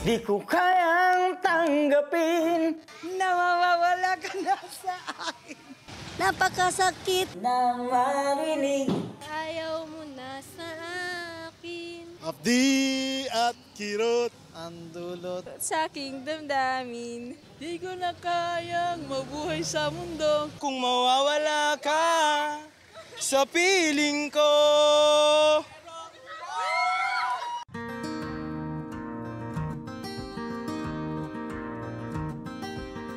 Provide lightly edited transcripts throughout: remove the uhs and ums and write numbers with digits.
Di ko kayang tanggapin na mawawala ka na sa akin. Napakasakit na marinig. Ayaw mo na sa akin. Abdi at kirot ang dulot Sa aking damdamin. Di ko na kayang mabuhay sa mundo kung mawawala ka sa piling ko.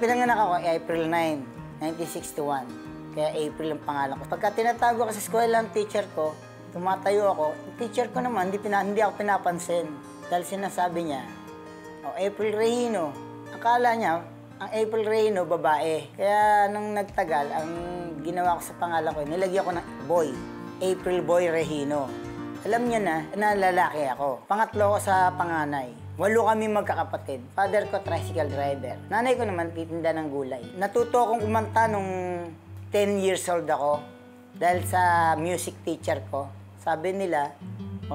Pinanganak ako April 9, 1961. Kaya April ang pangalan ko. Pagka tinatago ko sa eskwela ang teacher ko, tumatayo ako. Yung teacher ko naman, hindi ako pinapansin. Dahil sinasabi niya, April Regino. Akala niya, ang April Regino, babae. Kaya nung nagtagal, ang ginawa ko sa pangalan ko, nilagyan ko ng boy. April Boy Regino. Alam niya na lalaki ako. Pangatlo ko sa panganay. 8 kami magkakapatid. Father ko, tricycle driver. Nanay ko naman, titinda ng gulay. Natuto akong kumanta nung 10 years old ako. Dahil sa music teacher ko. Sabi nila,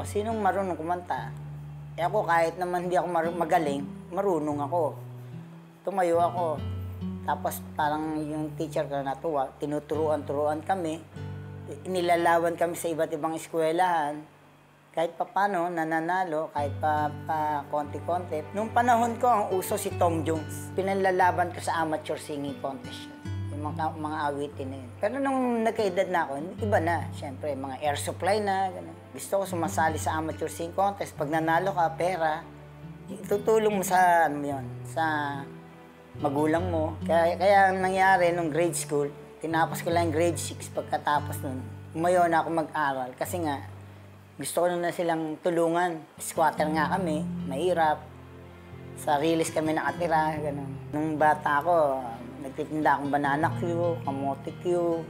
sinong marunong kumanta? Ako, kahit naman hindi ako magaling, marunong ako. Tumayo ako. Tapos parang yung teacher ko natuwa, tinuturuan-turuan kami. Inilalawan kami sa iba't ibang eskwelahan. Kahit pa paano, nananalo, kahit pa konti-konti. Nung panahon ko, ang uso si Tom Jones. Pinanlalaban ko sa amateur singing contest yun. Yung mga awitin na yun. Pero nung nagkaedad na ako, iba na. Siyempre, mga air supply na. Ganun. Gusto ko sumasali sa amateur singing contest. Pag nanalo ka, pera, itutulong mo sa, sa magulang mo. Kaya ang nangyari nung grade school, tinapos ko lang grade 6 pagkatapos nun. Umayaw na ako mag-aral kasi nga, gusto ko na silang tulungan. Squatter nga kami, mahirap. Sa Riles kami nakatira, gano'n. Nung bata ako, nagtitinda akong banana Q, kamote Q,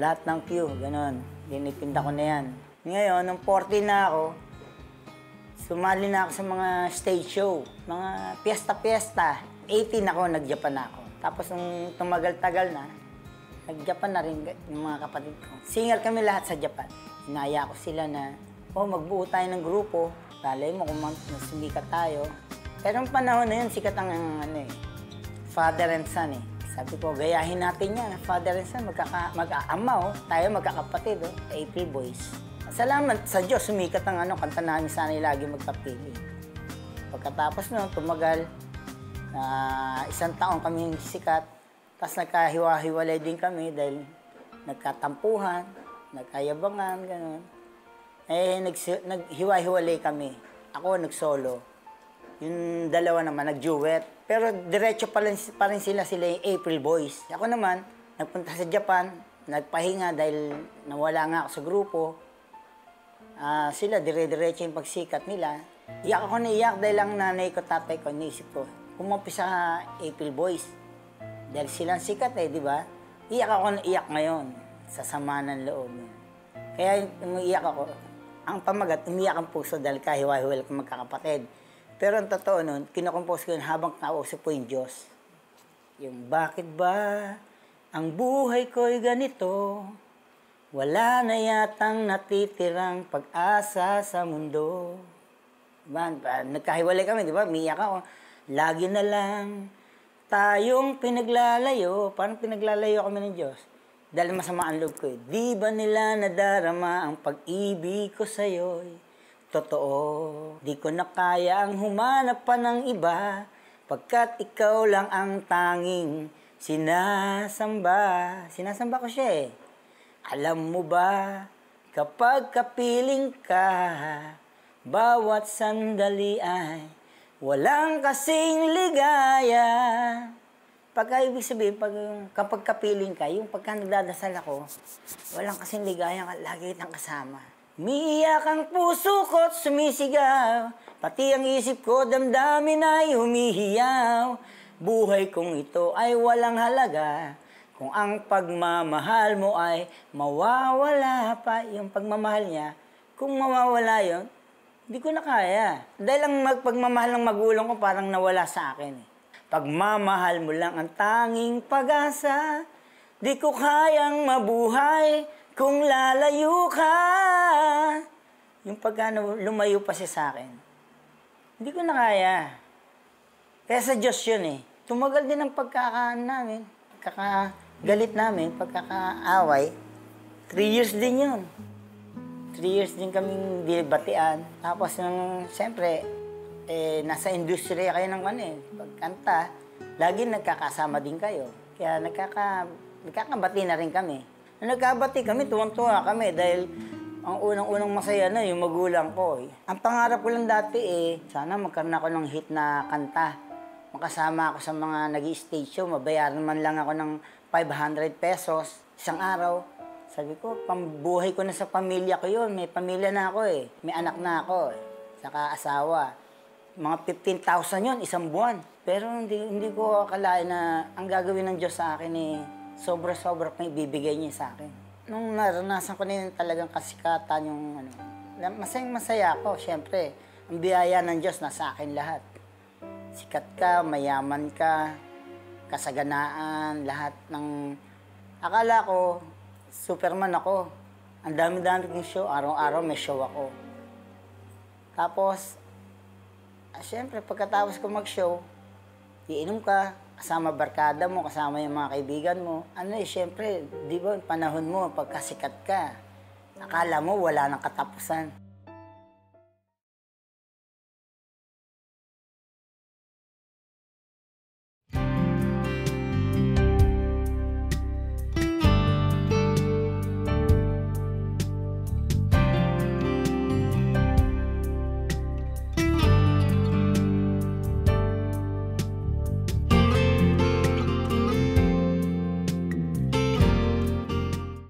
lahat ng Q, gano'n. Dinitinda ko na yan. Ngayon, nung 14 na ako, sumali na ako sa mga stage show, mga piyesta-piyesta. 18 ako, nag-Japan ako. Tapos nung tumagal-tagal na, nag-Japan na rin yung mga kapatid ko. Singer kami lahat sa Japan. Inaya ko sila na, magbuo tayo ng grupo. Talay mo kung sumikat tayo. Pero yung panahon na yun, sikat ang father and son eh. Sabi ko, gayahin natin yan. Father and son, mag-aama tayo magkakapatid April Boys. Salamat sa Diyos, sumikat ang kanta namin sana lagi magkapili. Pagkatapos nun, tumagal, 1 taon kami sikat. Tapos nagkahiwa-hiwalay din kami dahil nagkatampuhan, nagkayabangan, gano'n. Naghiwa-hiwalay kami. Ako nag-solo. Yung dalawa naman, nag-duet. Pero diretso pa rin sila yung April Boys. Ako naman, nagpunta sa Japan, nagpahinga dahil nawala nga ako sa grupo. Sila, dire-diretso yung pagsikat nila. Iyak ako na iyak dahil lang nanay ko, tatay ko, naisip ko. Kumapis sa April Boys. Dahil silang sikat di ba? Iyak ako na iyak ngayon sa sama ng loob. Kaya umiiyak ako. Ang pamagat, umiyak ang puso dahil kahiwa-hiwal ko magkakapatid. Pero ang totoo nun, kinokompose ko yun habang kausap ko yung Diyos. Yung bakit ba ang buhay ko'y ganito? Wala na yatang natitirang pag-asa sa mundo. Diba? Nagkahiwalay kami, di ba? Umiiyak ako. Lagi na lang tayong pinaglalayo, parang pinaglalayo kami ng Diyos. Dahil masama ang loob ko Di ba nila nadarama ang pag-ibig ko sa'yo'y totoo? Di ko na kaya ang humanap pa ng iba, pagkat ikaw lang ang tanging sinasamba. Sinasamba ko siya Alam mo ba, kapag kapiling ka, bawat sandali ay walang kasing ligaya. Ibig sabihin, kapag kapiling ka, yung pagka nagdadasal ako, walang kasing ligaya, lagi kitang kasama. Umiiyak ang puso ko't sumisigaw, pati ang isip ko, damdamin ay humihiyaw. Buhay kong ito ay walang halaga, kung ang pagmamahal mo ay mawawala pa. Yung pagmamahal niya, kung mawawala yun, hindi ko na kaya. Dahil ang pagmamahal ng magulang ko parang nawala sa akin Pagmamahal mo lang ang tanging pag-asa, di ko kayang mabuhay kung lalayo ka. Yung pagka lumayo pa siya sa akin, hindi ko na kaya. Kaya sa Diyos yun eh. Tumagal din ang pagkakaan namin, pagkakagalit namin, pagkakaaway. 3 years din yun. 3 years din kaming binibatian. Tapos nung, siyempre, nasa industriya kayo ng pagkanta, lagi nagkakasama din kayo. Kaya nagkakabati na rin kami. Nung nagkabati kami, tuwang-tuwa kami dahil ang unang-unang masaya na yung magulang ko. Ang pangarap ko lang dati sana magkaroon ako ng hit na kanta. Makasama ako sa mga nag-i-stage show, mabayaran man lang ako ng 500 pesos isang araw. Sabi ko, pambuhay ko na sa pamilya ko yun. May pamilya na ako may anak na ako saka asawa. Mga 15,000 yun, isang buwan. Pero hindi ko akalain na ang gagawin ng Diyos sa akin sobra-sobra pang ibibigay niya sa akin. Nung naranasan ko na yun talagang kasikatan yung masayang-masaya ako, syempre. Ang biyaya ng Diyos nasa akin lahat. Sikat ka, mayaman ka, kasaganaan, lahat ng... Akala ko, Superman ako. Ang dami-dami kong show, araw-araw may show ako. Tapos, syempre, pagkatapos ko mag-show, iinom ka, kasama barkada mo, kasama yung mga kaibigan mo. Syempre, di ba, panahon mo, pagkasikat ka, akala mo wala nang katapusan.